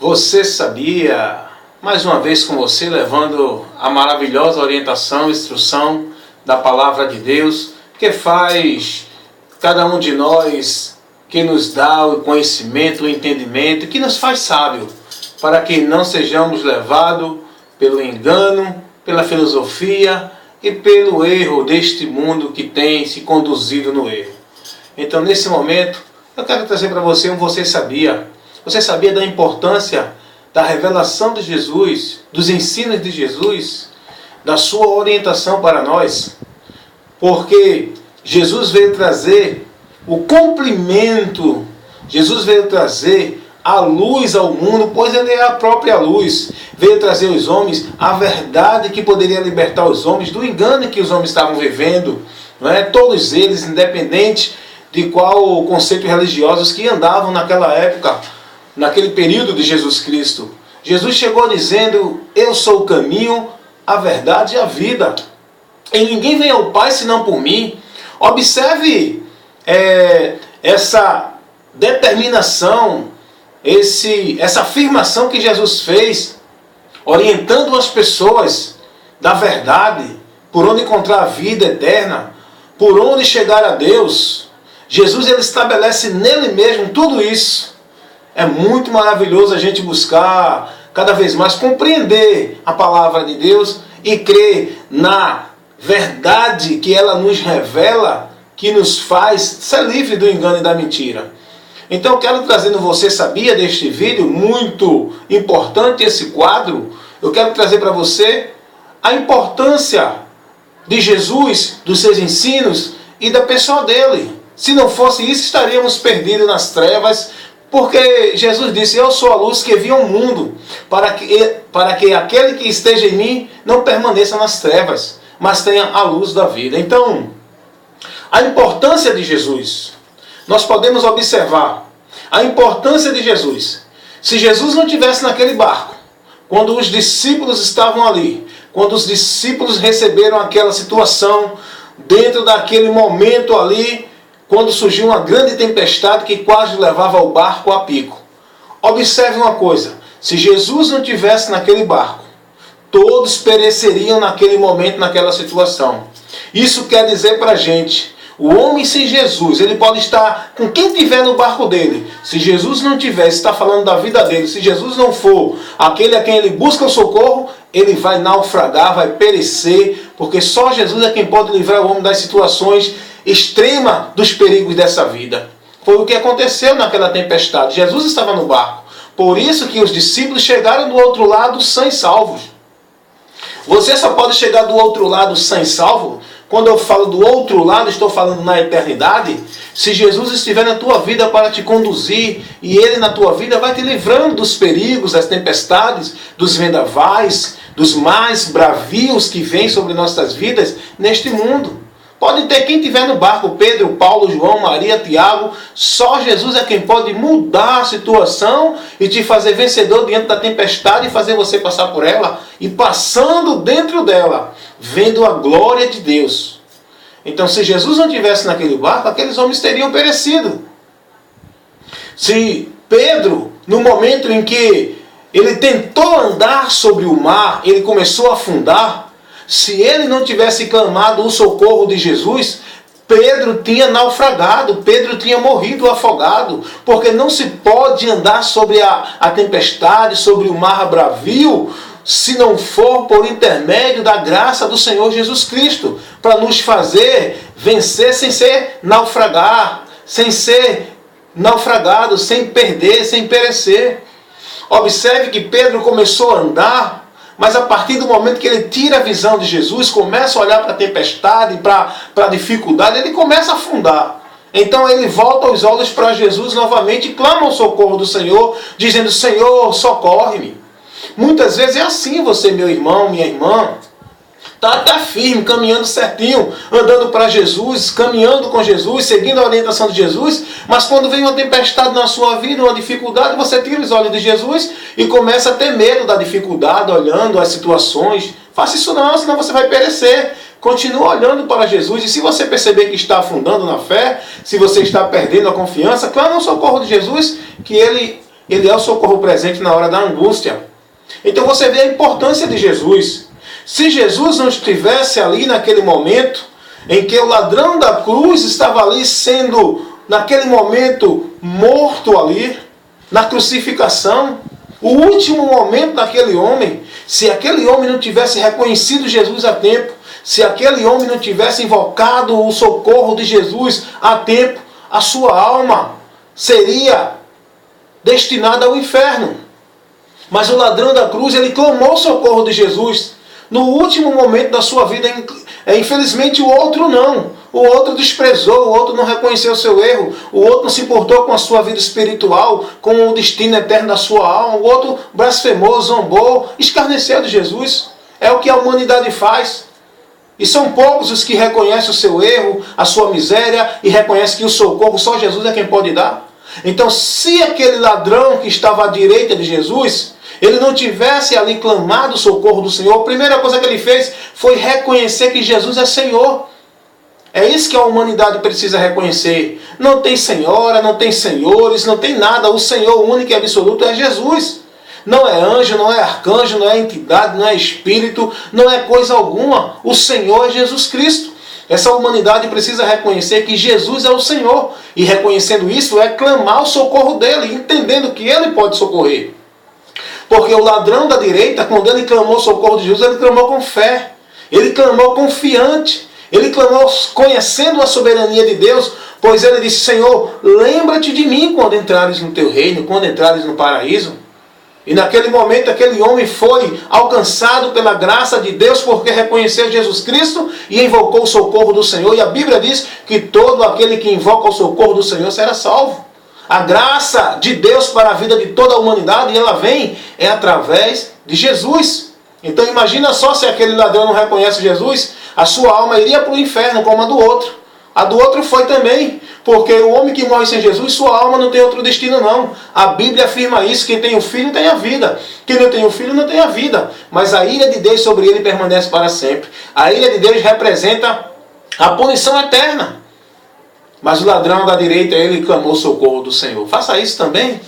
Você sabia? Mais uma vez com você, levando a maravilhosa orientação, instrução da Palavra de Deus, que faz cada um de nós, que nos dá o conhecimento, o entendimento, que nos faz sábio, para que não sejamos levados pelo engano, pela filosofia e pelo erro deste mundo que tem se conduzido no erro. Então, nesse momento, eu quero trazer para você um Você Sabia? Você sabia da importância da revelação de Jesus, dos ensinos de Jesus, da sua orientação para nós? Porque Jesus veio trazer o cumprimento, Jesus veio trazer a luz ao mundo, pois Ele é a própria luz. Veio trazer aos homens a verdade que poderia libertar os homens do engano que os homens estavam vivendo. Não é? Todos eles, independente de qual conceito religiosos que andavam naquela época, naquele período de Jesus Cristo. Jesus chegou dizendo: eu sou o caminho, a verdade e a vida. E ninguém vem ao Pai senão por mim. Observe essa determinação, essa afirmação que Jesus fez, orientando as pessoas da verdade, por onde encontrar a vida eterna, por onde chegar a Deus. Jesus, ele estabelece nele mesmo tudo isso. É muito maravilhoso a gente buscar cada vez mais compreender a palavra de Deus e crer na verdade que ela nos revela, que nos faz ser livre do engano e da mentira. Então eu quero trazer no Você Sabia deste vídeo, muito importante esse quadro, eu quero trazer para você a importância de Jesus, dos seus ensinos e da pessoa dele. Se não fosse isso, estaríamos perdidos nas trevas, porque Jesus disse: eu sou a luz que via o mundo, para que aquele que esteja em mim não permaneça nas trevas, mas tenha a luz da vida. Então, a importância de Jesus, nós podemos observar a importância de Jesus. Se Jesus não estivesse naquele barco, quando os discípulos estavam ali, quando os discípulos receberam aquela situação, dentro daquele momento ali, quando surgiu uma grande tempestade que quase levava o barco a pico. Observe uma coisa: se Jesus não estivesse naquele barco, todos pereceriam naquele momento, naquela situação. Isso quer dizer para a gente, o homem sem Jesus, ele pode estar com quem tiver no barco dele. Se Jesus não tivesse, está falando da vida dele, se Jesus não for aquele a quem ele busca o socorro, ele vai naufragar, vai perecer, porque só Jesus é quem pode livrar o homem das situações extrema dos perigos dessa vida. Foi o que aconteceu naquela tempestade. Jesus estava no barco. Por isso que os discípulos chegaram do outro lado sãos e salvos. Você só pode chegar do outro lado são e salvo. Quando eu falo do outro lado, estou falando na eternidade. Se Jesus estiver na tua vida para te conduzir, e Ele na tua vida vai te livrando dos perigos, das tempestades, dos vendavais, dos mais bravios que vêm sobre nossas vidas neste mundo. Pode ter quem estiver no barco, Pedro, Paulo, João, Maria, Tiago. Só Jesus é quem pode mudar a situação e te fazer vencedor diante da tempestade e fazer você passar por ela. E passando dentro dela, vendo a glória de Deus. Então, se Jesus não estivesse naquele barco, aqueles homens teriam perecido. Se Pedro, no momento em que ele tentou andar sobre o mar, ele começou a afundar. Se ele não tivesse clamado o socorro de Jesus, Pedro tinha naufragado, Pedro tinha morrido afogado, porque não se pode andar sobre a tempestade, sobre o mar bravio, se não for por intermédio da graça do Senhor Jesus Cristo, para nos fazer vencer sem ser naufragar, sem ser naufragado, sem perder, sem perecer. Observe que Pedro começou a andar, mas a partir do momento que ele tira a visão de Jesus, começa a olhar para a tempestade, para a dificuldade, ele começa a afundar. Então ele volta os olhos para Jesus novamente e clama o socorro do Senhor, dizendo: Senhor, socorre-me. Muitas vezes é assim você, meu irmão, minha irmã. Está até firme, caminhando certinho, andando para Jesus, caminhando com Jesus, seguindo a orientação de Jesus, mas quando vem uma tempestade na sua vida, uma dificuldade, você tira os olhos de Jesus e começa a ter medo da dificuldade, olhando as situações. Faça isso não, senão você vai perecer. Continua olhando para Jesus, e se você perceber que está afundando na fé, se você está perdendo a confiança, clama o socorro de Jesus, que Ele Ele é o socorro presente na hora da angústia. Então você vê a importância de Jesus. Se Jesus não estivesse ali naquele momento, em que o ladrão da cruz estava ali sendo, naquele momento, morto ali, na crucificação, o último momento daquele homem, se aquele homem não tivesse reconhecido Jesus a tempo, se aquele homem não tivesse invocado o socorro de Jesus a tempo, a sua alma seria destinada ao inferno. Mas o ladrão da cruz, ele clamou o socorro de Jesus no último momento da sua vida. Infelizmente o outro não. O outro desprezou, o outro não reconheceu o seu erro, o outro não se importou com a sua vida espiritual, com o destino eterno da sua alma, o outro blasfemou, zombou, escarneceu de Jesus. É o que a humanidade faz. E são poucos os que reconhecem o seu erro, a sua miséria, e reconhecem que o socorro só Jesus é quem pode dar. Então, se aquele ladrão que estava à direita de Jesus, ele não tivesse ali clamado o socorro do Senhor, a primeira coisa que ele fez foi reconhecer que Jesus é Senhor. É isso que a humanidade precisa reconhecer. Não tem senhora, não tem senhores, não tem nada. O Senhor único e absoluto é Jesus. Não é anjo, não é arcanjo, não é entidade, não é espírito, não é coisa alguma. O Senhor é Jesus Cristo. Essa humanidade precisa reconhecer que Jesus é o Senhor. E reconhecendo isso é clamar o socorro dele, entendendo que ele pode socorrer. Porque o ladrão da direita, quando ele clamou o socorro de Jesus, ele clamou com fé. Ele clamou confiante. Ele clamou conhecendo a soberania de Deus, pois ele disse: Senhor, lembra-te de mim quando entrares no teu reino, quando entrares no paraíso. E naquele momento aquele homem foi alcançado pela graça de Deus, porque reconheceu Jesus Cristo e invocou o socorro do Senhor. E a Bíblia diz que todo aquele que invoca o socorro do Senhor será salvo. A graça de Deus para a vida de toda a humanidade, e ela vem através de Jesus. Então imagina só, se aquele ladrão não reconhece Jesus, a sua alma iria para o inferno como a do outro. A do outro foi também, porque o homem que morre sem Jesus, sua alma não tem outro destino não. A Bíblia afirma isso: quem tem o Filho tem a vida, quem não tem o Filho não tem a vida. Mas a ira de Deus sobre ele permanece para sempre. A ira de Deus representa a punição eterna. Mas o ladrão da direita, ele clamou o socorro do Senhor. Faça isso também.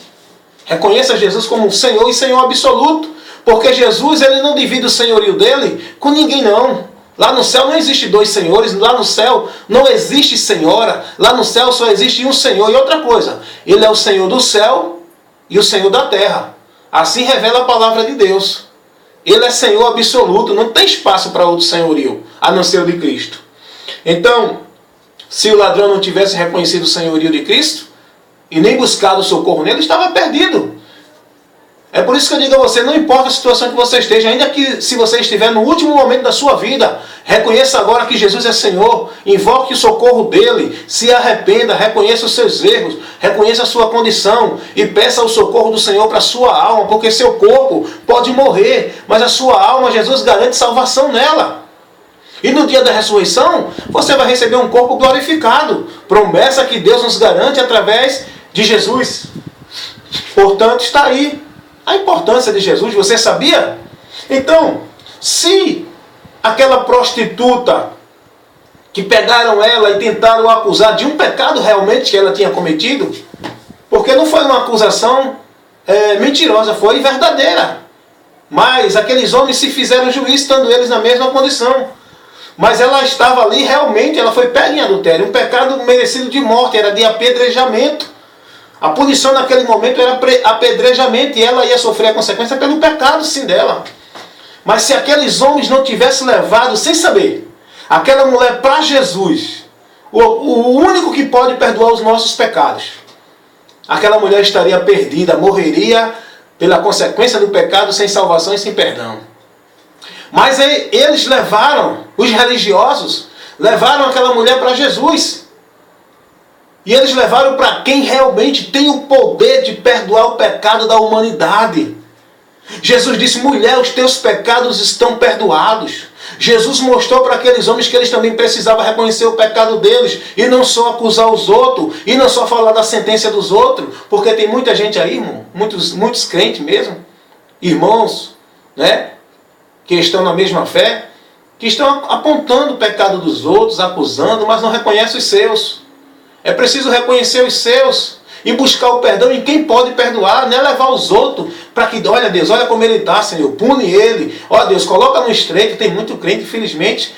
Reconheça Jesus como Senhor e Senhor absoluto. Porque Jesus, ele não divide o senhorio dele com ninguém não. Lá no céu não existe dois senhores, lá no céu não existe senhora, lá no céu só existe um Senhor. E outra coisa, ele é o Senhor do céu e o Senhor da terra. Assim revela a palavra de Deus. Ele é Senhor absoluto, não tem espaço para outro senhorio, a não ser o de Cristo. Então, se o ladrão não tivesse reconhecido o senhorio de Cristo e nem buscado o socorro nele, estava perdido. É por isso que eu digo a você, não importa a situação que você esteja, ainda que se você estiver no último momento da sua vida, reconheça agora que Jesus é Senhor, invoque o socorro dele, se arrependa, reconheça os seus erros, reconheça a sua condição e peça o socorro do Senhor para a sua alma, porque seu corpo pode morrer, mas a sua alma, Jesus garante salvação nela. E no dia da ressurreição, você vai receber um corpo glorificado, promessa que Deus nos garante através de Jesus. Portanto, está aí a importância de Jesus, você sabia? Então, se aquela prostituta que pegaram ela e tentaram acusar de um pecado realmente que ela tinha cometido, porque não foi uma acusação mentirosa, foi verdadeira. Mas aqueles homens se fizeram juiz, estando eles na mesma condição. Mas ela estava ali realmente, ela foi pega em adultério, um pecado merecido de morte, era de apedrejamento. A punição naquele momento era apedrejamento e ela ia sofrer a consequência pelo pecado, sim, dela. Mas se aqueles homens não tivessem levado, sem saber, aquela mulher para Jesus, o único que pode perdoar os nossos pecados, aquela mulher estaria perdida, morreria pela consequência do pecado, sem salvação e sem perdão. Mas eles levaram, os religiosos, levaram aquela mulher para Jesus. E eles levaram para quem realmente tem o poder de perdoar o pecado da humanidade. Jesus disse: mulher, os teus pecados estão perdoados. Jesus mostrou para aqueles homens que eles também precisavam reconhecer o pecado deles e não só acusar os outros e não só falar da sentença dos outros, porque tem muita gente aí, irmão, muitos crentes mesmo, irmãos, né, que estão na mesma fé, que estão apontando o pecado dos outros, acusando, mas não reconhecem os seus. É preciso reconhecer os seus e buscar o perdão em quem pode perdoar, não é levar os outros para que, olha Deus, olha como ele está, Senhor, pune ele, ó Deus, coloca no estreito. Tem muito crente, infelizmente,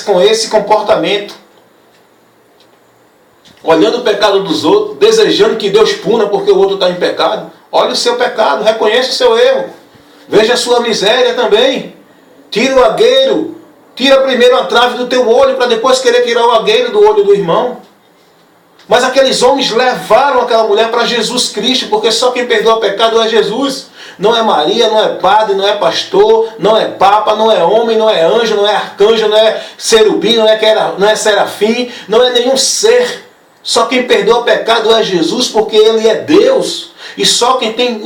com esse comportamento, olhando o pecado dos outros, desejando que Deus puna porque o outro está em pecado. Olha o seu pecado, reconheça o seu erro, veja a sua miséria também, tira o agueiro, tira primeiro a trave do teu olho para depois querer tirar o agueiro do olho do irmão. Mas aqueles homens levaram aquela mulher para Jesus Cristo, porque só quem perdoa o pecado é Jesus. Não é Maria, não é padre, não é pastor, não é papa, não é homem, não é anjo, não é arcanjo, não é serubim, não é serafim, não é nenhum ser. Só quem perdoa o pecado é Jesus, porque Ele é Deus. E só quem tem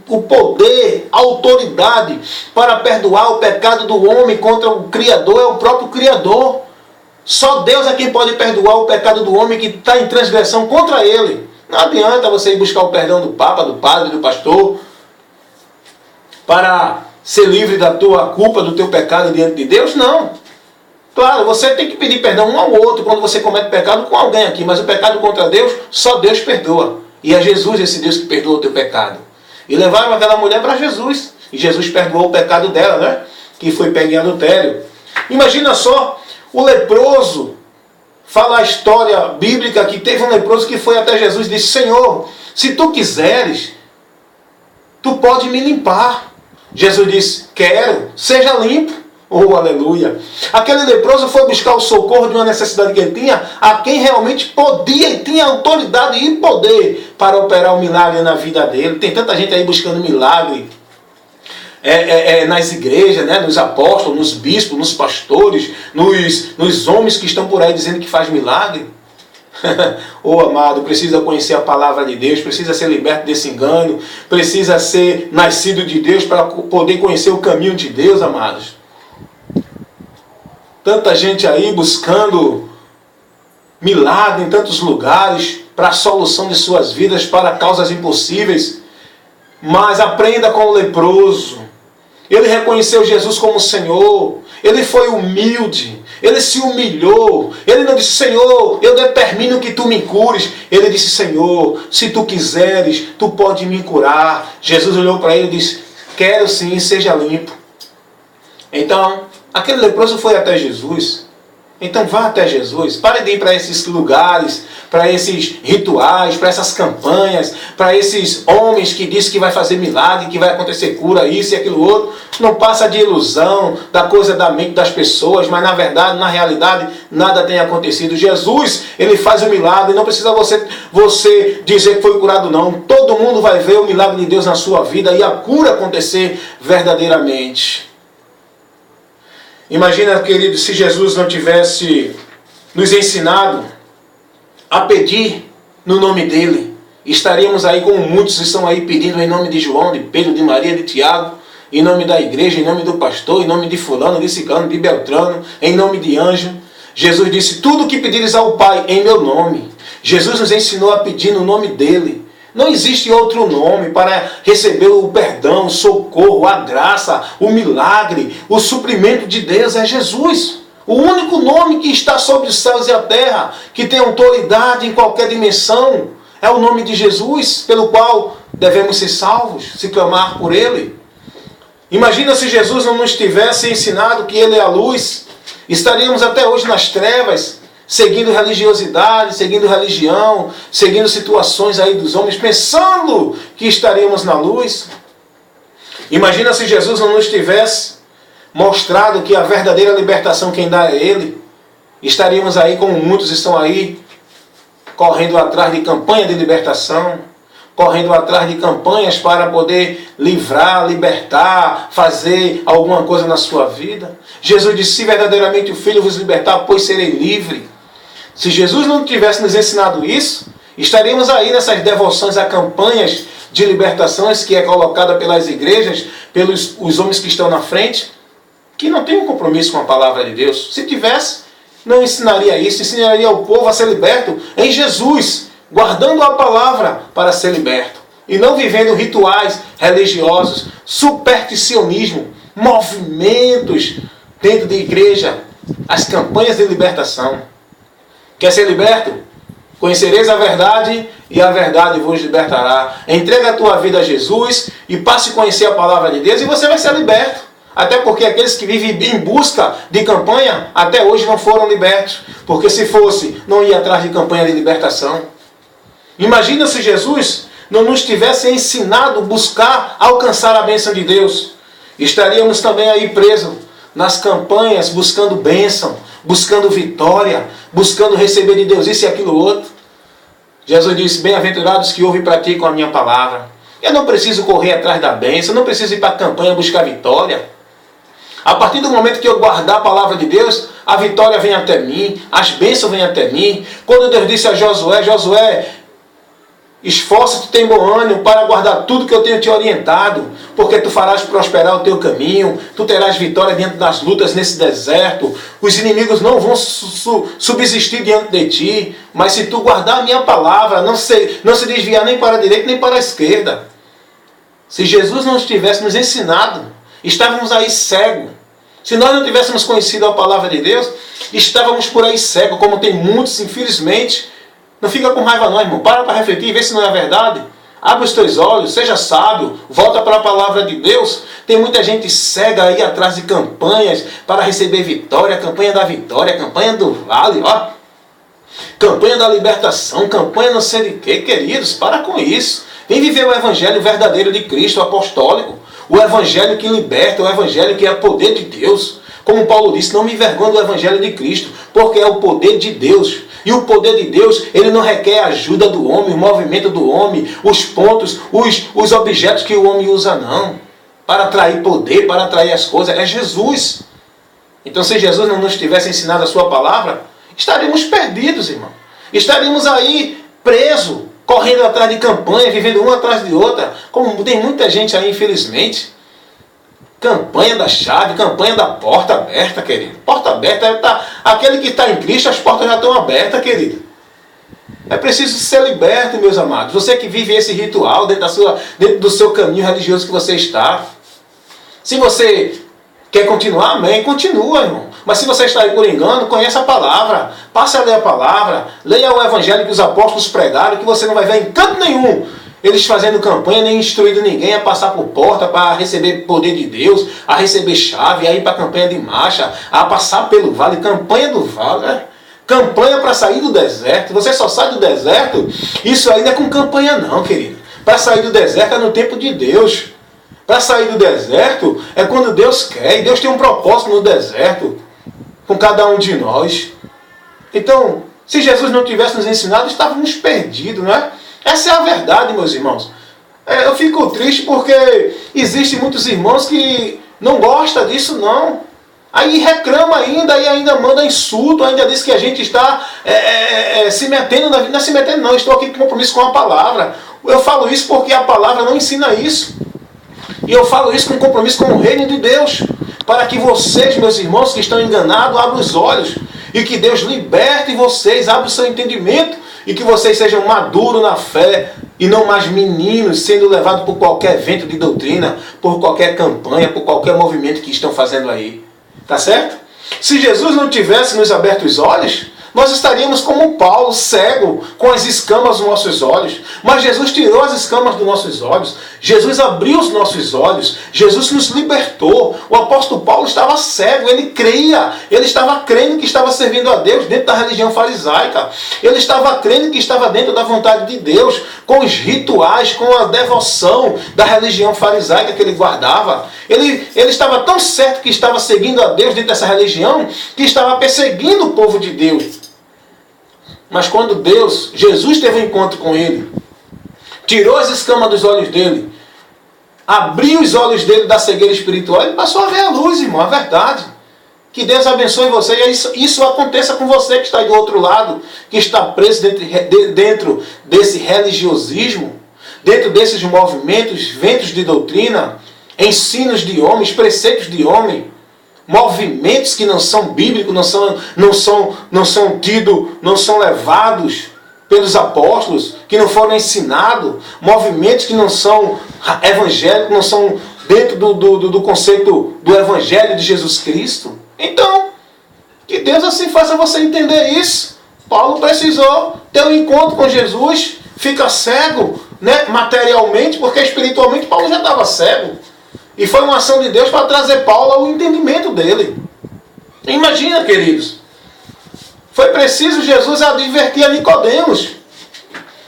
o poder, a autoridade para perdoar o pecado do homem contra o Criador é o próprio Criador. Só Deus é quem pode perdoar o pecado do homem que está em transgressão contra Ele. Não adianta você ir buscar o perdão do Papa, do Padre, do Pastor, para ser livre da tua culpa, do teu pecado diante de Deus. Não. Claro, você tem que pedir perdão um ao outro quando você comete pecado com alguém aqui, mas o pecado contra Deus, só Deus perdoa. E é Jesus esse Deus que perdoa o teu pecado. E levaram aquela mulher para Jesus. E Jesus perdoou o pecado dela, né? Que foi pega em adultério. Imagina só, o leproso, fala a história bíblica que teve um leproso que foi até Jesus e disse: Senhor, se tu quiseres, tu pode me limpar. Jesus disse: quero, seja limpo. Oh, aleluia! Aquele leproso foi buscar o socorro de uma necessidade que ele tinha, a quem realmente podia e tinha autoridade e poder para operar um milagre na vida dele. Tem tanta gente aí buscando milagre nas igrejas, né? Nos apóstolos, nos bispos, nos pastores, nos homens que estão por aí dizendo que faz milagre. Oh, amado, precisa conhecer a palavra de Deus, precisa ser liberto desse engano, precisa ser nascido de Deus para poder conhecer o caminho de Deus, amados. Tanta gente aí buscando milagre em tantos lugares para a solução de suas vidas, para causas impossíveis. Mas aprenda com o leproso. Ele reconheceu Jesus como Senhor. Ele foi humilde. Ele se humilhou. Ele não disse: Senhor, eu determino que tu me cures. Ele disse: Senhor, se tu quiseres, tu pode me curar. Jesus olhou para ele e disse: quero sim, seja limpo. Então, aquele leproso foi até Jesus. Então vá até Jesus. Pare de ir para esses lugares, para esses rituais, para essas campanhas, para esses homens que dizem que vai fazer milagre, que vai acontecer cura, isso e aquilo outro. Não passa de ilusão, da coisa da mente das pessoas, mas na verdade, na realidade, nada tem acontecido. Jesus, Ele faz o milagre, não precisa você dizer que foi curado não. Todo mundo vai ver o milagre de Deus na sua vida e a cura acontecer verdadeiramente. Imagina, querido, se Jesus não tivesse nos ensinado a pedir no nome dEle. Estaríamos aí como muitos estão aí pedindo em nome de João, de Pedro, de Maria, de Tiago, em nome da igreja, em nome do pastor, em nome de fulano, de ciclano, de beltrano, em nome de anjo. Jesus disse: tudo o que pedires ao Pai em meu nome. Jesus nos ensinou a pedir no nome dEle. Não existe outro nome para receber o perdão, o socorro, a graça, o milagre, o suprimento de Deus. É Jesus. O único nome que está sobre os céus e a terra, que tem autoridade em qualquer dimensão, é o nome de Jesus, pelo qual devemos ser salvos, se clamar por Ele. Imagina se Jesus não nos tivesse ensinado que Ele é a luz. Estaríamos até hoje nas trevas, seguindo religiosidade, seguindo religião, seguindo situações aí dos homens, pensando que estaríamos na luz. Imagina se Jesus não nos tivesse mostrado que a verdadeira libertação quem dá é Ele. Estaríamos aí como muitos estão aí, correndo atrás de campanha de libertação, correndo atrás de campanhas para poder livrar, libertar, fazer alguma coisa na sua vida. Jesus disse: se verdadeiramente o Filho vos libertar, pois serei livre. Se Jesus não tivesse nos ensinado isso, estaríamos aí nessas devoções a campanhas de libertações que é colocada pelas igrejas, pelos os homens que estão na frente, que não tem um compromisso com a palavra de Deus. Se tivesse, não ensinaria isso, ensinaria o povo a ser liberto em Jesus, guardando a palavra para ser liberto, e não vivendo rituais religiosos, supersticionismo, movimentos dentro da igreja, as campanhas de libertação. Quer ser liberto? Conhecereis a verdade e a verdade vos libertará. Entrega a tua vida a Jesus e passe a conhecer a palavra de Deus e você vai ser liberto. Até porque aqueles que vivem em busca de campanha até hoje não foram libertos. Porque se fosse, não ia atrás de campanha de libertação. Imagina se Jesus não nos tivesse ensinado a buscar alcançar a bênção de Deus. Estaríamos também aí presos nas campanhas, buscando bênção, buscando vitória, buscando receber de Deus isso e aquilo outro. Jesus disse, bem-aventurados que ouvem e praticam a minha palavra. Eu não preciso correr atrás da bênção, não preciso ir para a campanha buscar vitória. A partir do momento que eu guardar a palavra de Deus, a vitória vem até mim, as bênçãos vêm até mim. Quando Deus disse a Josué, esforça-te, tem bom ânimo para guardar tudo que eu tenho te orientado, porque tu farás prosperar o teu caminho, tu terás vitória diante das lutas nesse deserto, os inimigos não vão subsistir diante de ti, mas se tu guardar a minha palavra, não se desviar nem para a direita nem para a esquerda. Se Jesus não tivesse nos ensinado, estávamos aí cegos. Se nós não tivéssemos conhecido a palavra de Deus, estávamos por aí cegos, como tem muitos, infelizmente. Não fica com raiva não, irmão. Para refletir, vê se não é verdade. Abre os teus olhos, seja sábio, volta para a palavra de Deus. Tem muita gente cega aí atrás de campanhas para receber vitória, campanha da vitória, campanha do vale, ó. Campanha da libertação, campanha não sei de quê, queridos, para com isso. Vem viver o evangelho verdadeiro de Cristo, o apostólico. O evangelho que liberta, o evangelho que é o poder de Deus. Como Paulo disse, não me envergonhe do evangelho de Cristo, porque é o poder de Deus. E o poder de Deus, ele não requer a ajuda do homem, o movimento do homem, os pontos, os objetos que o homem usa, não. Para atrair poder, para atrair as coisas, é Jesus. Então, se Jesus não nos tivesse ensinado a sua palavra, estaríamos perdidos, irmão. Estaríamos aí presos, correndo atrás de campanha, vivendo uma atrás de outra, como tem muita gente aí, infelizmente. Campanha da chave, campanha da porta aberta, querido. Porta aberta, aquele que está em Cristo, as portas já estão abertas, querido. É preciso ser liberto, meus amados. Você que vive esse ritual dentro do seu caminho religioso que você está. Se você quer continuar, amém, continua, irmão. Mas se você está aí por engano, conheça a palavra. Passe a ler a palavra. Leia o evangelho que os apóstolos pregaram, que você não vai ver em canto nenhum eles fazendo campanha, nem instruindo ninguém a passar por porta para receber poder de Deus, a receber chave, a ir para a campanha de marcha, a passar pelo vale, campanha do vale, né? Campanha para sair do deserto. Você só sai do deserto, isso aí não é com campanha não, querido. Para sair do deserto é no tempo de Deus. Para sair do deserto é quando Deus quer, e Deus tem um propósito no deserto, com cada um de nós. Então, se Jesus não tivesse nos ensinado, estávamos perdidos, não é? Essa é a verdade, meus irmãos. Eu fico triste porque existem muitos irmãos que não gostam disso, não. Aí reclama ainda, e ainda manda insulto, ainda diz que a gente está se metendo na vida. Não é se metendo, não. Estou aqui com compromisso com a palavra. Eu falo isso porque a palavra não ensina isso. E eu falo isso com compromisso com o reino de Deus. Para que vocês, meus irmãos que estão enganados, abram os olhos. E que Deus liberte vocês, abra o seu entendimento. E que vocês sejam maduros na fé e não mais meninos sendo levados por qualquer vento de doutrina, por qualquer campanha, por qualquer movimento que estão fazendo aí. Tá certo? Se Jesus não tivesse nos aberto os olhos, nós estaríamos como Paulo, cego, com as escamas dos nossos olhos. Mas Jesus tirou as escamas dos nossos olhos. Jesus abriu os nossos olhos. Jesus nos libertou. O apóstolo Paulo estava cego, ele cria. Ele estava crendo que estava servindo a Deus dentro da religião farisaica. Ele estava crendo que estava dentro da vontade de Deus, com os rituais, com a devoção da religião farisaica que ele guardava. Ele estava tão certo que estava seguindo a Deus dentro dessa religião, que estava perseguindo o povo de Deus. Mas quando Jesus teve um encontro com ele, tirou as escamas dos olhos dele, abriu os olhos dele da cegueira espiritual, ele passou a ver a luz, irmão, a verdade. Que Deus abençoe você e isso aconteça com você que está aí do outro lado, que está preso dentro desse religiosismo, dentro desses movimentos, ventos de doutrina, ensinos de homens, preceitos de homem, movimentos que não são bíblicos, não são levados pelos apóstolos, que não foram ensinados, movimentos que não são evangélicos, não são dentro do conceito do evangelho de Jesus Cristo. Então, que Deus assim faça você entender isso. Paulo precisou ter um encontro com Jesus, fica cego, né, materialmente, porque espiritualmente Paulo já estava cego. E foi uma ação de Deus para trazer Paulo ao entendimento dele. Imagina, queridos. Foi preciso Jesus advertir a Nicodemos.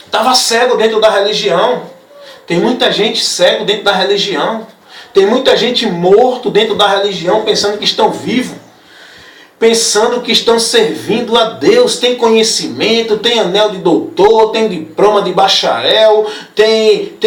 Estava cego dentro da religião. Tem muita gente cego dentro da religião. Tem muita gente morto dentro da religião, pensando que estão vivos. Pensando que estão servindo a Deus, tem conhecimento, tem anel de doutor, tem diploma de bacharel, tem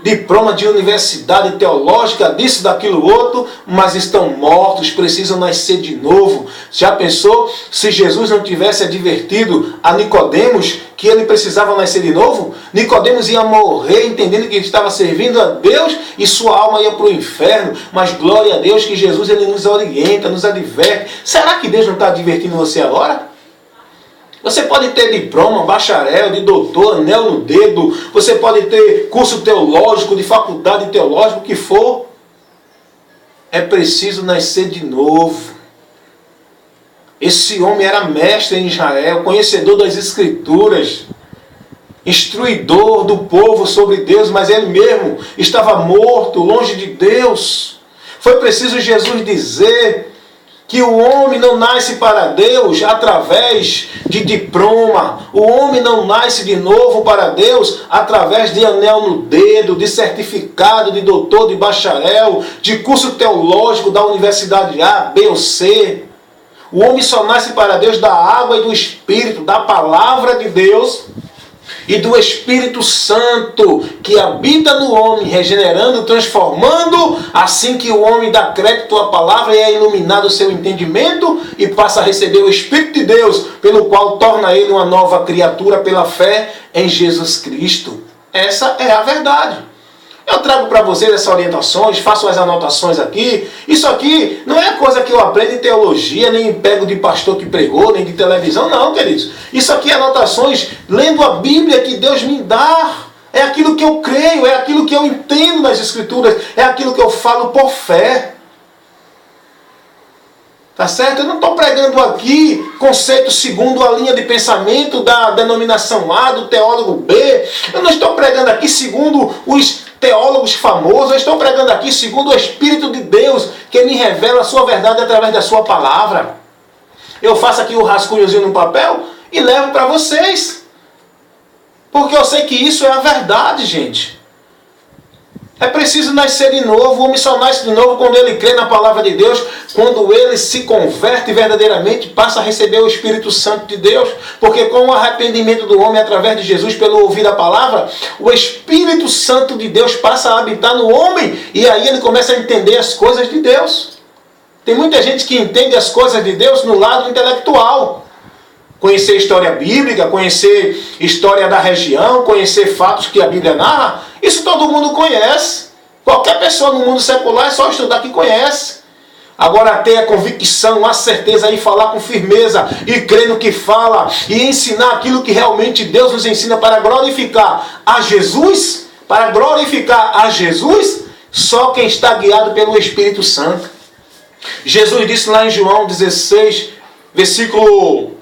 diploma de universidade teológica, disso, daquilo, outro, mas estão mortos, precisam nascer de novo. Já pensou se Jesus não tivesse advertido a Nicodemos que ele precisava nascer de novo? Nicodemos ia morrer entendendo que estava servindo a Deus e sua alma ia para o inferno. Mas glória a Deus que Jesus ele nos orienta, nos adverte. Será que Deus não está advertindo você agora? Você pode ter diploma, bacharel, de doutor, anel no dedo. Você pode ter curso teológico, de faculdade teológica, o que for. É preciso nascer de novo. Esse homem era mestre em Israel, conhecedor das Escrituras, instruidor do povo sobre Deus, mas ele mesmo estava morto, longe de Deus. Foi preciso Jesus dizer que o homem não nasce para Deus através de diploma. O homem não nasce de novo para Deus através de anel no dedo, de certificado de doutor, de bacharel, de curso teológico da universidade A, B ou C. O homem só nasce para Deus da água e do Espírito, da palavra de Deus e do Espírito Santo que habita no homem, regenerando, transformando, assim que o homem dá crédito à palavra e é iluminado o seu entendimento e passa a receber o Espírito de Deus, pelo qual torna ele uma nova criatura pela fé em Jesus Cristo. Essa é a verdade. Eu trago para vocês essas orientações, faço as anotações aqui. Isso aqui não é coisa que eu aprendo em teologia, nem pego de pastor que pregou, nem de televisão, não, queridos. Isso aqui é anotações lendo a Bíblia que Deus me dá. É aquilo que eu creio, é aquilo que eu entendo nas Escrituras, é aquilo que eu falo por fé. Tá certo? Eu não estou pregando aqui conceitos segundo a linha de pensamento da denominação A, do teólogo B. Eu não estou pregando aqui segundo os teólogos famosos. Eu estou pregando aqui segundo o Espírito de Deus, que me revela a sua verdade através da sua palavra. Eu faço aqui um rascunhozinho no papel e levo para vocês. Porque eu sei que isso é a verdade, gente. É preciso nascer de novo. O homem só nasce de novo quando ele crê na palavra de Deus, quando ele se converte verdadeiramente, passa a receber o Espírito Santo de Deus, porque com o arrependimento do homem através de Jesus, pelo ouvir da palavra, o Espírito Santo de Deus passa a habitar no homem, e aí ele começa a entender as coisas de Deus. Tem muita gente que entende as coisas de Deus no lado intelectual. Conhecer história bíblica, conhecer história da região, conhecer fatos que a Bíblia narra, isso todo mundo conhece. Qualquer pessoa no mundo secular é só estudar que conhece. Agora ter a convicção, a certeza e falar com firmeza e crer no que fala e ensinar aquilo que realmente Deus nos ensina para glorificar a Jesus, só quem está guiado pelo Espírito Santo. Jesus disse lá em João 16, versículo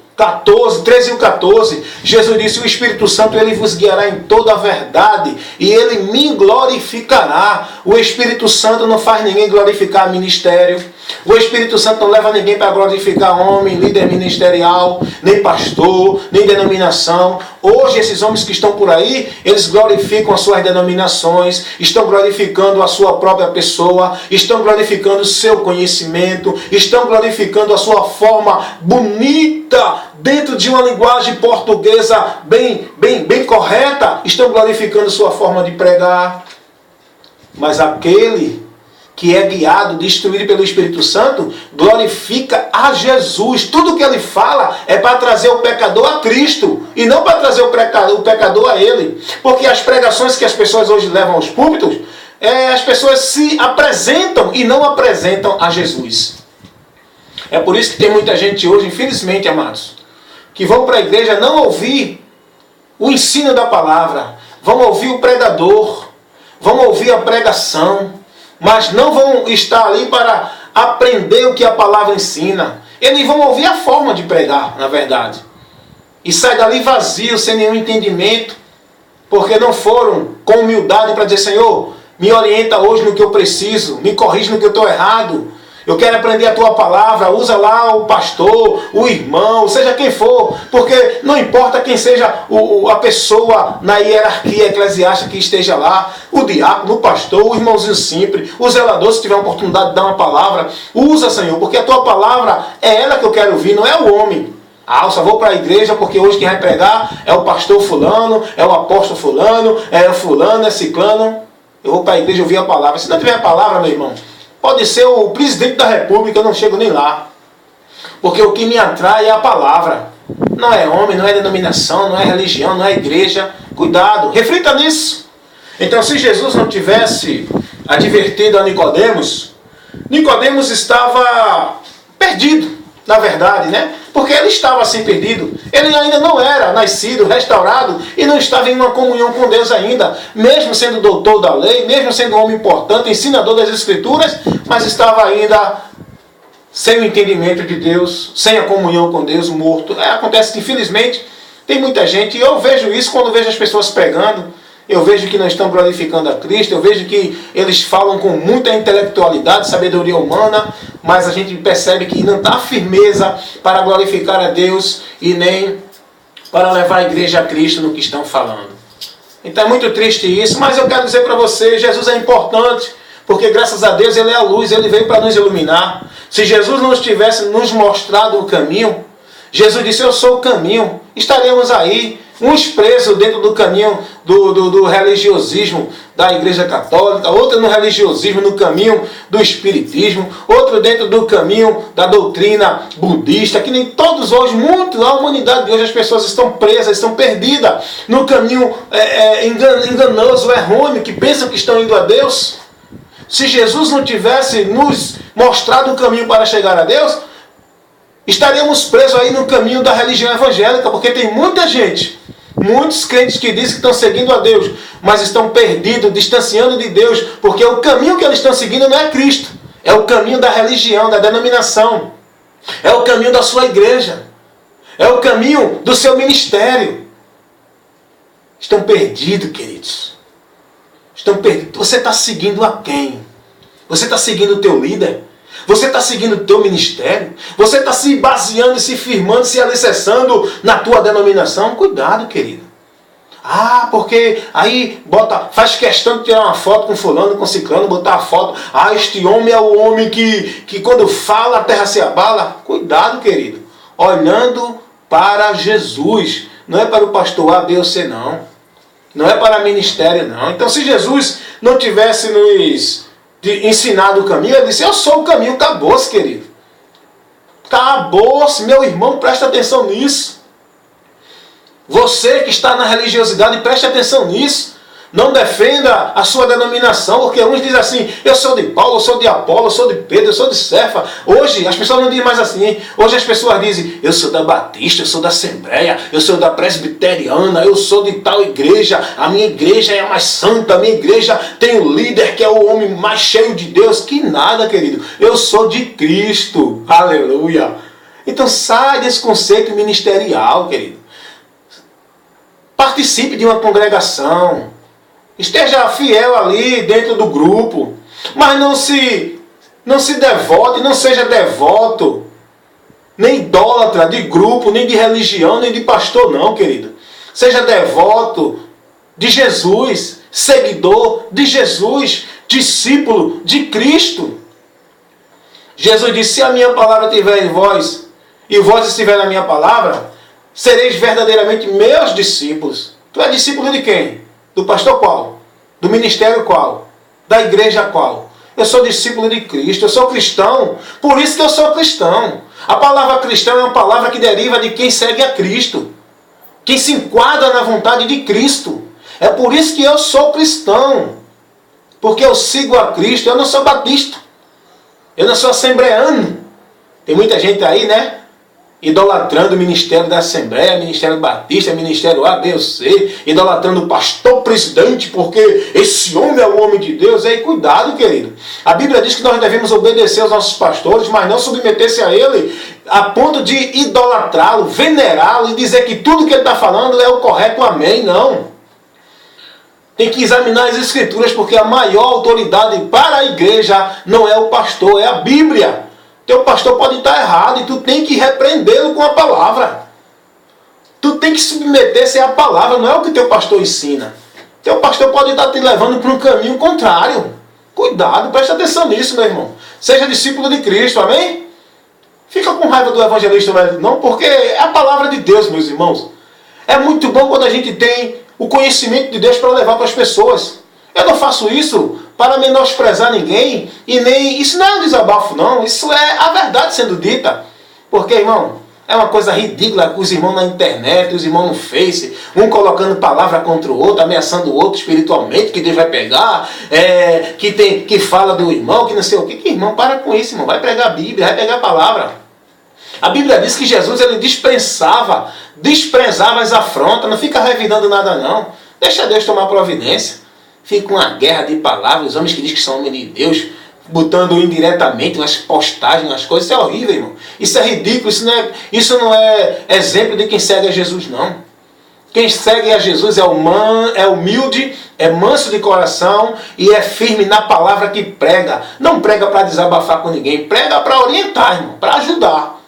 13 e 14, Jesus disse: o Espírito Santo ele vos guiará em toda a verdade e ele me glorificará. O Espírito Santo não faz ninguém glorificar ministério. O Espírito Santo não leva ninguém para glorificar homem, líder ministerial, nem pastor, nem denominação. Hoje esses homens que estão por aí, eles glorificam as suas denominações, estão glorificando a sua própria pessoa, estão glorificando o seu conhecimento, estão glorificando a sua forma bonita, dentro de uma linguagem portuguesa bem correta, estão glorificando sua forma de pregar. Mas aquele que é guiado, destruído pelo Espírito Santo, glorifica a Jesus. Tudo que ele fala é para trazer o pecador a Cristo, e não para trazer o pecador a ele. Porque as pregações que as pessoas hoje levam aos púlpitos, as pessoas se apresentam e não apresentam a Jesus. É por isso que tem muita gente hoje, infelizmente, amados, que vão para a igreja não ouvir o ensino da palavra, vão ouvir o pregador, vão ouvir a pregação, mas não vão estar ali para aprender o que a palavra ensina. Eles vão ouvir a forma de pregar, na verdade. e sai dali vazio, sem nenhum entendimento, porque não foram com humildade para dizer: Senhor, me orienta hoje no que eu preciso, me corrige no que eu estou errado, eu quero aprender a tua palavra. Usa lá o pastor, o irmão, seja quem for, porque não importa quem seja a pessoa na hierarquia eclesiástica que esteja lá, o diácono, o pastor, o irmãozinho simples, o zelador, se tiver a oportunidade de dar uma palavra, usa, Senhor, porque a tua palavra é ela que eu quero ouvir, não é o homem. Ah, eu só vou para a igreja porque hoje quem vai pregar é o pastor fulano, é o apóstolo fulano, é o fulano, é ciclano. Eu vou para a igreja ouvir a palavra. Se não tiver a palavra, meu irmão, pode ser o presidente da república, eu não chego nem lá. Porque o que me atrai é a palavra. Não é homem, não é denominação, não é religião, não é igreja. Cuidado, reflita nisso. Então, se Jesus não tivesse advertido a Nicodemos, Nicodemos estava perdido, na verdade, né? Porque ele estava assim perdido. Ele ainda não era nascido, restaurado, e não estava em uma comunhão com Deus ainda. Mesmo sendo doutor da lei, mesmo sendo um homem importante, ensinador das Escrituras, mas estava ainda sem o entendimento de Deus, sem a comunhão com Deus, morto. Acontece que, infelizmente, tem muita gente, e eu vejo isso quando vejo as pessoas pregando. Eu vejo que não estão glorificando a Cristo, eu vejo que eles falam com muita intelectualidade, sabedoria humana, mas a gente percebe que não está firmeza para glorificar a Deus e nem para levar a igreja a Cristo no que estão falando. Então é muito triste isso, mas eu quero dizer para você, Jesus é importante, porque graças a Deus Ele é a luz, Ele veio para nos iluminar. Se Jesus não tivesse nos mostrado o caminho, Jesus disse: eu sou o caminho, estaremos aí, uns presos dentro do caminho do religiosismo da Igreja Católica, outro no religiosismo, no caminho do Espiritismo, outro dentro do caminho da doutrina budista, que nem todos hoje, muito, a humanidade de hoje, as pessoas estão presas, estão perdidas no caminho enganoso, errôneo, que pensam que estão indo a Deus. Se Jesus não tivesse nos mostrado o caminho para chegar a Deus, estaríamos presos aí no caminho da religião evangélica, porque tem muita gente, muitos crentes que dizem que estão seguindo a Deus, mas estão perdidos, distanciando de Deus, porque o caminho que eles estão seguindo não é Cristo, é o caminho da religião, da denominação, é o caminho da sua igreja, é o caminho do seu ministério. Estão perdidos, queridos. Estão perdidos. Você está seguindo a quem? Você está seguindo o teu líder? Você está seguindo o teu ministério? Você está se baseando, se firmando, se alicerçando na tua denominação? Cuidado, querido. Ah, porque aí faz questão de tirar uma foto com fulano, com ciclano, botar a foto. Ah, este homem é o homem que quando fala a terra se abala. Cuidado, querido. Olhando para Jesus. Não é para o pastor A, B ou C, não. Não é para ministério, não. Então, se Jesus não tivesse nos ensinado o caminho, ele disse: eu sou o caminho. Acabou-se, querido. Acabou-se, meu irmão, presta atenção nisso. Você que está na religiosidade, preste atenção nisso. Não defenda a sua denominação, porque uns dizem assim: eu sou de Paulo, eu sou de Apolo, eu sou de Pedro, eu sou de Cefa. Hoje as pessoas não dizem mais assim, hein? Hoje as pessoas dizem: eu sou da Batista, eu sou da Assembleia, eu sou da Presbiteriana, eu sou de tal igreja, a minha igreja é a mais santa, a minha igreja tem o líder que é o homem mais cheio de Deus. Que nada, querido. Eu sou de Cristo. Aleluia. Então sai desse conceito ministerial, querido. Participe de uma congregação. Esteja fiel ali dentro do grupo, mas não se devote, não seja devoto, nem idólatra de grupo, nem de religião, nem de pastor, não, querido. Seja devoto de Jesus, seguidor de Jesus, discípulo de Cristo. Jesus disse: se a minha palavra estiver em vós, e vós estiver na minha palavra, sereis verdadeiramente meus discípulos. Tu é discípulo de quem? Do pastor qual? Do ministério qual? Da igreja qual? Eu sou discípulo de Cristo, eu sou cristão, por isso que eu sou cristão. A palavra cristão é uma palavra que deriva de quem segue a Cristo, quem se enquadra na vontade de Cristo. É por isso que eu sou cristão, porque eu sigo a Cristo. Eu não sou batista, eu não sou assembleano. Tem muita gente aí, né? idolatrando o ministério da Assembleia, ministério Batista, ministério A, B ou C, idolatrando o pastor presidente, porque esse homem é o homem de Deus. Aí, cuidado, querido. A Bíblia diz que nós devemos obedecer aos nossos pastores, mas não submeter-se a ele a ponto de idolatrá-lo, venerá-lo e dizer que tudo que ele está falando é o correto, amém. Não. Tem que examinar as Escrituras, porque a maior autoridade para a igreja não é o pastor, é a Bíblia. Teu pastor pode estar errado e tu tem que repreendê-lo com a palavra. Tu tem que submeter-se à palavra, não é o que teu pastor ensina. Teu pastor pode estar te levando para um caminho contrário. Cuidado, presta atenção nisso, meu irmão. Seja discípulo de Cristo, amém? Fica com raiva do evangelista, não, porque é a palavra de Deus, meus irmãos. É muito bom quando a gente tem o conhecimento de Deus para levar para as pessoas. Eu não faço isso para menosprezar ninguém, e nem isso não é um desabafo, não. Isso é a verdade sendo dita. Porque, irmão, é uma coisa ridícula os irmãos na internet, os irmãos no Face, um colocando palavra contra o outro, ameaçando o outro espiritualmente, que Deus vai pegar, que fala do irmão, que não sei o quê. Que irmão, para com isso, irmão. Vai pregar a Bíblia, vai pegar a palavra. A Bíblia diz que Jesus ele desprezava as afrontas, não fica revidando nada, não. Deixa Deus tomar providência. Fica uma guerra de palavras, os homens que dizem que são homens de Deus, botando indiretamente nas postagens, nas coisas. Isso é horrível, irmão. Isso é ridículo, isso não é exemplo de quem segue a Jesus, não. Quem segue a Jesus é humilde, é manso de coração e é firme na palavra que prega. Não prega para desabafar com ninguém, prega para orientar, irmão, para ajudar.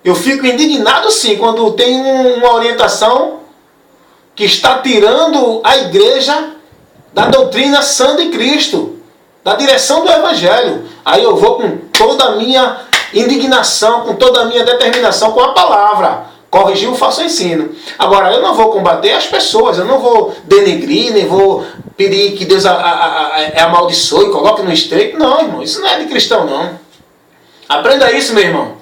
Eu fico indignado sim quando tem uma orientação que está tirando a igreja da doutrina sã de Cristo, da direção do Evangelho. Aí eu vou com toda a minha indignação, com toda a minha determinação com a palavra. Corrigir o falso ensino. Agora, eu não vou combater as pessoas, eu não vou denegrir, nem vou pedir que Deus amaldiçoe e coloque no estreito. Não, irmão, isso não é de cristão, não. Aprenda isso, meu irmão.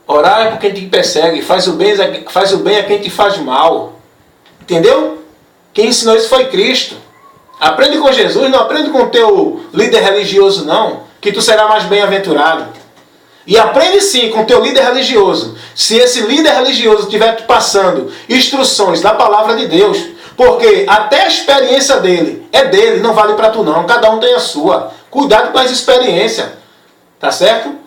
Orar é por quem te persegue, faz o bem a quem te faz mal. Entendeu? Quem ensinou isso foi Cristo. Aprende com Jesus, não aprende com o teu líder religioso, não, que tu será mais bem-aventurado. E aprende sim com o teu líder religioso, se esse líder religioso estiver te passando instruções da palavra de Deus, porque até a experiência dele, não vale para tu não, cada um tem a sua. Cuidado com as experiências, tá certo?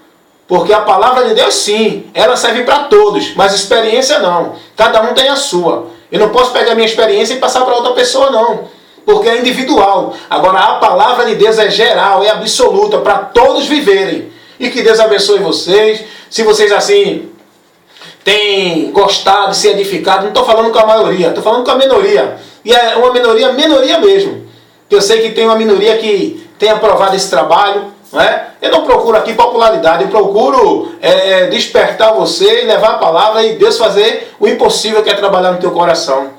Porque a palavra de Deus sim, ela serve para todos, mas experiência não, cada um tem a sua. Eu não posso pegar a minha experiência e passar para outra pessoa, não. Porque é individual. Agora, a palavra de Deus é geral, é absoluta, para todos viverem. E que Deus abençoe vocês. Se vocês, assim, têm gostado de ser edificados, não estou falando com a maioria, estou falando com a minoria. E é uma minoria mesmo. Eu sei que tem uma minoria que tem aprovado esse trabalho. Não é? Eu não procuro aqui popularidade, eu procuro despertar você e levar a palavra e Deus fazer o impossível, que é trabalhar no teu coração.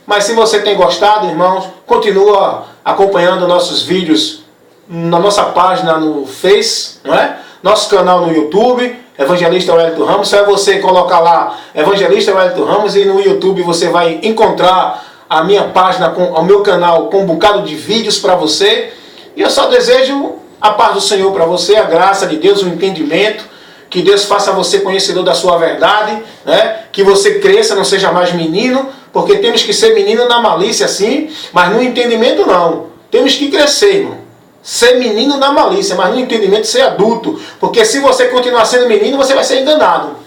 Mas se você tem gostado, irmãos, continua acompanhando nossos vídeos na nossa página no Face, não é? Nosso canal no YouTube, Evangelista Wellington Ramos. Só é você colocar lá Evangelista Wellington Ramos e no YouTube você vai encontrar a minha página, o meu canal com um bocado de vídeos para você. E eu só desejo a paz do Senhor para você, a graça de Deus, o entendimento, que Deus faça você conhecedor da sua verdade, né? Que você cresça, não seja mais menino, porque temos que ser menino na malícia, sim, mas no entendimento não. Temos que crescer, irmão. Ser menino na malícia, mas no entendimento ser adulto, porque se você continuar sendo menino, você vai ser enganado.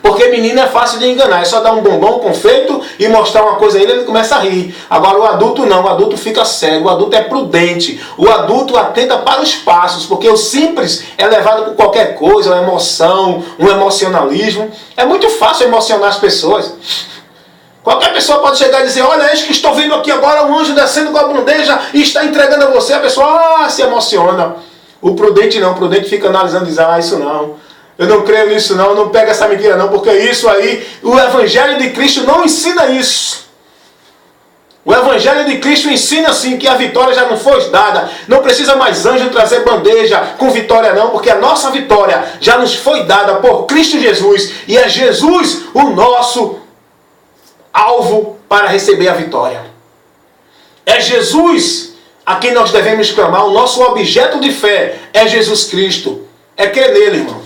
Porque menino é fácil de enganar, é só dar um bombom, um confeito e mostrar uma coisa a ele começa a rir. Agora o adulto não, o adulto fica sério, o adulto é prudente, o adulto atenta para os passos, porque o simples é levado por qualquer coisa, uma emoção, um emocionalismo. É muito fácil emocionar as pessoas. Qualquer pessoa pode chegar e dizer, olha, eis que estou vendo aqui agora um anjo descendo com a bandeja e está entregando a você. A pessoa se emociona. O prudente não, o prudente fica analisando e diz, isso não. Eu não creio nisso não, não pega essa mentira não, porque isso aí, o Evangelho de Cristo não ensina isso. O Evangelho de Cristo ensina assim que a vitória já não foi dada. Não precisa mais anjo trazer bandeja com vitória não, porque a nossa vitória já nos foi dada por Cristo Jesus. E é Jesus o nosso alvo para receber a vitória. É Jesus a quem nós devemos clamar. O nosso objeto de fé é Jesus Cristo. É crer nele, irmão.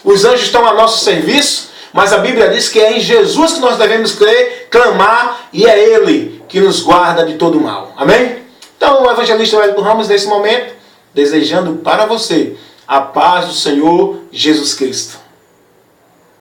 os anjos estão a nosso serviço, mas a Bíblia diz que é em Jesus que nós devemos crer, clamar, e é Ele que nos guarda de todo mal. Amém? Então o evangelista Wellington Ramos, nesse momento, desejando para você a paz do Senhor Jesus Cristo.